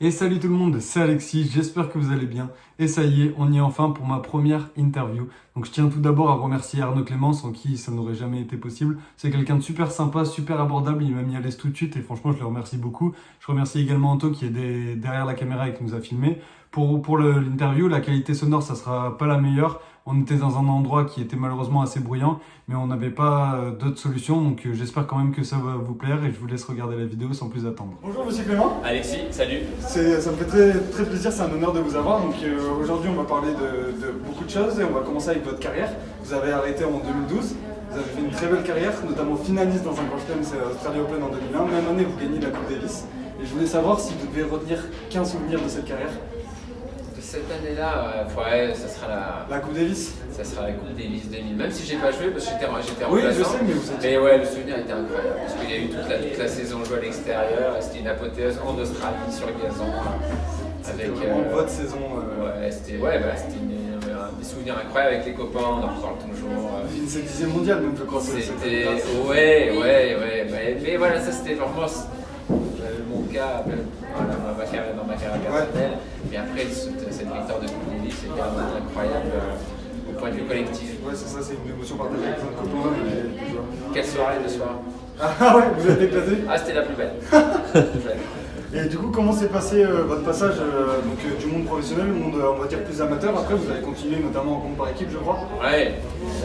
Et salut tout le monde, c'est Alexis, j'espère que vous allez bien. Et ça y est, on y est enfin pour ma première interview. Donc je tiens tout d'abord à remercier Arnaud Clément, sans qui ça n'aurait jamais été possible. C'est quelqu'un de super sympa, super abordable, il m'a mis à l'aise tout de suite et franchement je le remercie beaucoup. Je remercie également Anto qui est derrière la caméra et qui nous a filmé. Pour l'interview, la qualité sonore ça sera pas la meilleure. On était dans un endroit qui était malheureusement assez bruyant, mais on n'avait pas d'autre solution, donc j'espère quand même que ça va vous plaire et je vous laisse regarder la vidéo sans plus attendre. Bonjour Monsieur Clément. Alexis, salut. Ça me fait très, très plaisir, c'est un honneur de vous avoir. Donc aujourd'hui on va parler de beaucoup de choses et on va commencer avec votre carrière. Vous avez arrêté en 2012, vous avez fait une très belle carrière, notamment finaliste dans un grand chelem, c'est Australia Open en 2001. Même année vous gagnez la Coupe Davis. Et je voulais savoir si vous devez retenir qu'un souvenir de cette carrière. Cette année-là, ouais, ça sera la Coupe Davis. Ça sera la Coupe Davis 2000. Même si j'ai pas joué parce que j'étais remplaçant. Oui, je sais, mais vous êtes. Mais ouais, le souvenir était incroyable parce qu'il y a eu toute la saison jouée à l'extérieur. C'était une apothéose en Australie sur le gazon. Avec votre saison. Ouais, c'était des souvenirs incroyables avec les copains. On en reparle toujours. C'est le 10e mondial, même je crois. C'était. Ouais. Mais voilà, ça c'était vraiment. Mon cas dans ma carrière personnelle, mais après cette victoire de Coupe Davis c'est également incroyable au point de vue collectif. Ouais, c'est ça, c'est une émotion partagée avec votre copain. Quelle soirée le soir. Ah ouais, vous êtes éclaté. Ah, c'était la plus belle. Et du coup, comment s'est passé votre passage du monde professionnel au monde, on va dire, plus amateur? Après, vous avez continué notamment en compte par équipe, je crois. Ouais.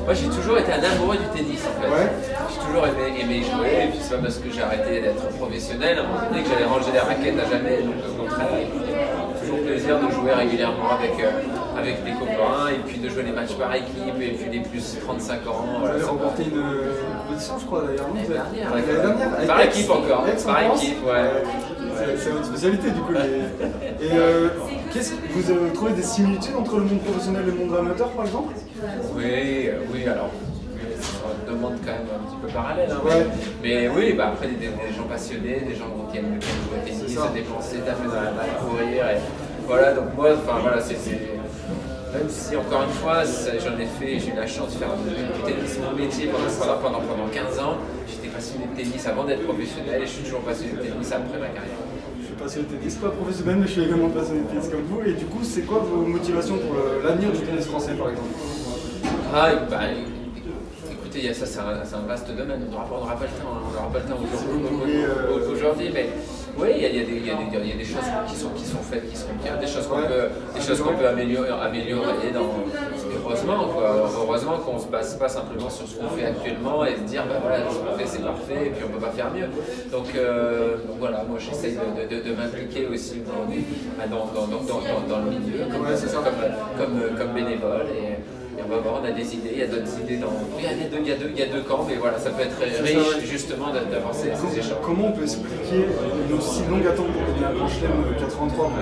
Moi, j'ai toujours été un amoureux du tennis, en fait. Ouais. J'ai toujours aimé jouer, et puis c'est pas parce que j'ai arrêté d'être professionnel, à un moment donné, que j'allais ranger les raquettes à jamais. Donc, au contraire, toujours plaisir de jouer régulièrement avec des copains, et puis de jouer les matchs par équipe, et puis les plus 35 ans. Vous avez remporté une audition, je crois, d'ailleurs. L'année dernière. Par équipe encore. Par équipe, ouais. C'est votre spécialité du coup. Et vous avez trouvé des similitudes entre le monde professionnel et le monde amateur par exemple? Oui, alors ça demande quand même un petit peu parallèle. Hein, ouais. Mais oui, après des gens passionnés, des gens qui aiment jouer au tennis, se dépenser, taper dans la balle, courir. Et voilà, donc moi, c'est. Même si encore une fois, j'en ai fait, j'ai eu la chance de faire du tennis mon métier pendant 15 ans. J'étais passionné de tennis avant d'être professionnel et je suis toujours passionné de tennis après ma carrière. Je suis passionné de tennis, pas professionnel, mais je suis également passionné de tennis comme vous. Et du coup, c'est quoi vos motivations pour l'avenir du tennis français par exemple? Écoutez, ça c'est un vaste domaine, on n'aura pas le temps aujourd'hui, mais oui, il y a des choses qui sont faites, qui sont bien, des choses qu'on peut améliorer heureusement qu'on se base pas simplement sur ce qu'on fait actuellement et se dire ce qu'on fait c'est parfait et puis on peut pas faire mieux. Donc voilà, moi j'essaye de m'impliquer aussi dans le milieu comme bénévole et on va voir, on a des idées, il y a d'autres idées il y a deux camps, mais voilà, ça peut être riche justement d'avancer ces échanges. Comment on peut expliquer une aussi longue attente pour gagner un grand chelem 83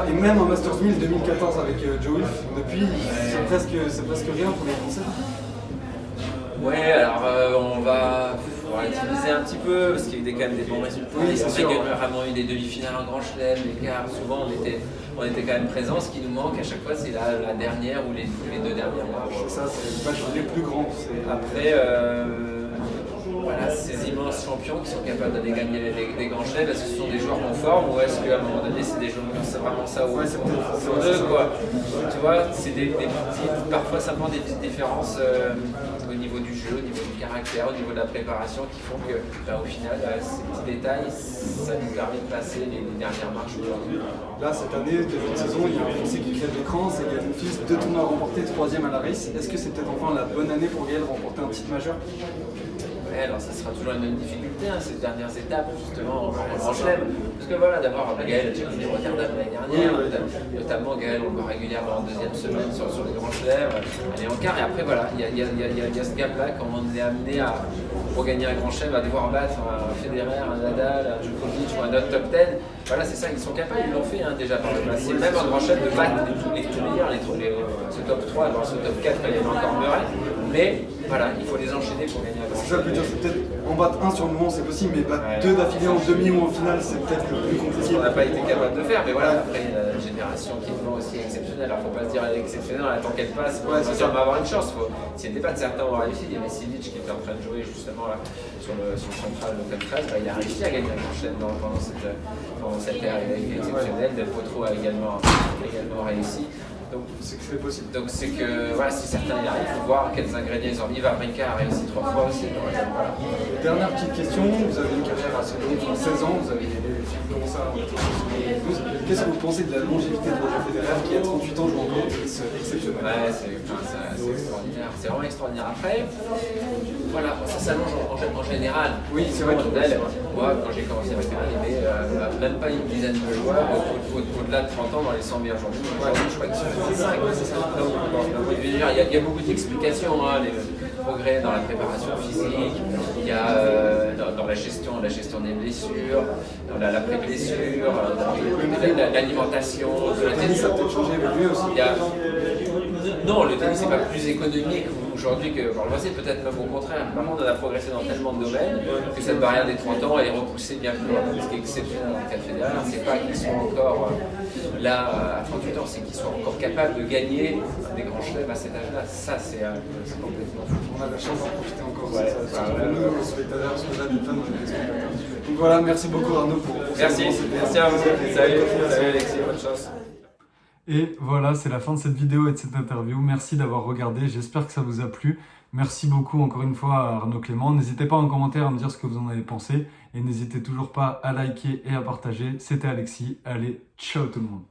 et même un Masters 1000 2014 avec Joe Wolf? Depuis, c'est presque rien pour les Français. Ouais, alors on va relativiser un petit peu parce qu'il y a eu quand même des bons résultats. Oui, on a vraiment eu des demi-finales en grand chelem, les quarts, souvent on était quand même présents. Ce qui nous manque à chaque fois, c'est la dernière ou les deux dernières marches. C'est ça, c'est le match les plus grands. Après, ces immenses champions qui sont capables d'aller gagner les grands chelems, est-ce que ce sont des joueurs conformes ou est-ce qu'à un moment donné c'est des joueurs qui c'est vraiment ça ou c'est deux quoi. Tu vois, c'est des petites, parfois simplement des petites différences au niveau du jeu, au niveau du caractère, au niveau de la préparation qui font que au final ces petits détails ça nous permet de passer les dernières marches aujourd'hui. Là cette année, début de saison, il y a un Français qui crève l'écran, c'est Gaël Monfils, 2 tournois remportés, 3e à la race. Est-ce que c'est peut-être enfin la bonne année pour Gaël de remporter un titre majeur? Alors ça sera toujours une même difficulté, ces dernières étapes justement en grand chelem. Parce que voilà, d'abord Gaël a déjà gagné Rotterdam l'année dernière, notamment Gaël on le voit régulièrement en deuxième semaine sur les grands chelems, aller en quart, et après voilà, il y a ce gap-là quand on est amené pour gagner un grand chelem à devoir battre un Federer, un Nadal, un Djokovic ou un autre top 10. Voilà, c'est ça, ils sont capables, ils l'ont fait déjà par le passé, même en grand chelem de battre les tout meilleurs, ce top 3, ce top 4 quand il y avait encore Murray. Mais voilà, il faut les enchaîner pour gagner un grand chelem. C'est peut-être en battre un sur le moment, c'est possible, mais battre Ouais. deux d'affilée en demi ou en finale, c'est peut-être le plus Ce compliqué. qu'on n'a pas été capable de faire, mais voilà, après il y a la génération qui est aussi exceptionnelle. Alors faut pas se dire elle est exceptionnelle, on attend qu'elle passe, on va se dire on va avoir une chance. S'il n'y a pas de certains ont réussi, il y avait Silic qui était en train de jouer justement là, sur le central Open 13, il a réussi à gagner la chaîne pendant cette ère exceptionnelle. Del Potro a également réussi. Donc c'est possible. Donc c'est que voilà, si certains y arrivent, il faut voir quels ingrédients ils ont mis. Wawrinka a réussi 3 fois aussi. Donc, voilà. Dernière petite question, vous avez une carrière assez longue, 16 ans, vous avez commencé à 2012. Qu'est-ce que vous pensez de la longévité de Roger Federer qui à 38 ans joue encore au tennis exceptionnel? Ouais, c'est extraordinaire, c'est vraiment extraordinaire. Après, voilà, ça s'allonge en général. Oui, c'est vrai. Moi, quand j'ai commencé à faire, il y avait même pas une dizaine de joueurs au-delà de 30 ans dans les 100 meilleurs joueurs du monde. Je crois qu'ils sont 25. Donc, il y a beaucoup d'explications, hein, les progrès dans la préparation physique, il y a dans la gestion des blessures, dans l'après-blessure, l'alimentation. Le tennis a peut-être changé, évolué aussi. Non, le tennis n'est pas plus économique aujourd'hui que par le passé, peut-être même au contraire. Par contre, on a progressé dans tellement de domaines que cette barrière des 30 ans elle est repoussée bien plus loin. Ce qui est exceptionnel dans le cas de Federer, c'est pas qu'ils soient encore là à 38 ans, c'est qu'ils soient encore capables de gagner des grands chelems à cet âge-là. Ça, c'est complètement fou. On a la chance d'en profiter encore. Ouais, surtout pour nous, les spectateurs, parce que là, des fans, on est des spectateurs. Donc voilà, merci beaucoup Arnaud pour Merci à vous. Salut Alexis, bonne chance. Et voilà, c'est la fin de cette vidéo et de cette interview. Merci d'avoir regardé, j'espère que ça vous a plu. Merci beaucoup encore une fois à Arnaud Clément. N'hésitez pas en commentaire à me dire ce que vous en avez pensé. Et n'hésitez toujours pas à liker et à partager. C'était Alexis. Allez, ciao tout le monde.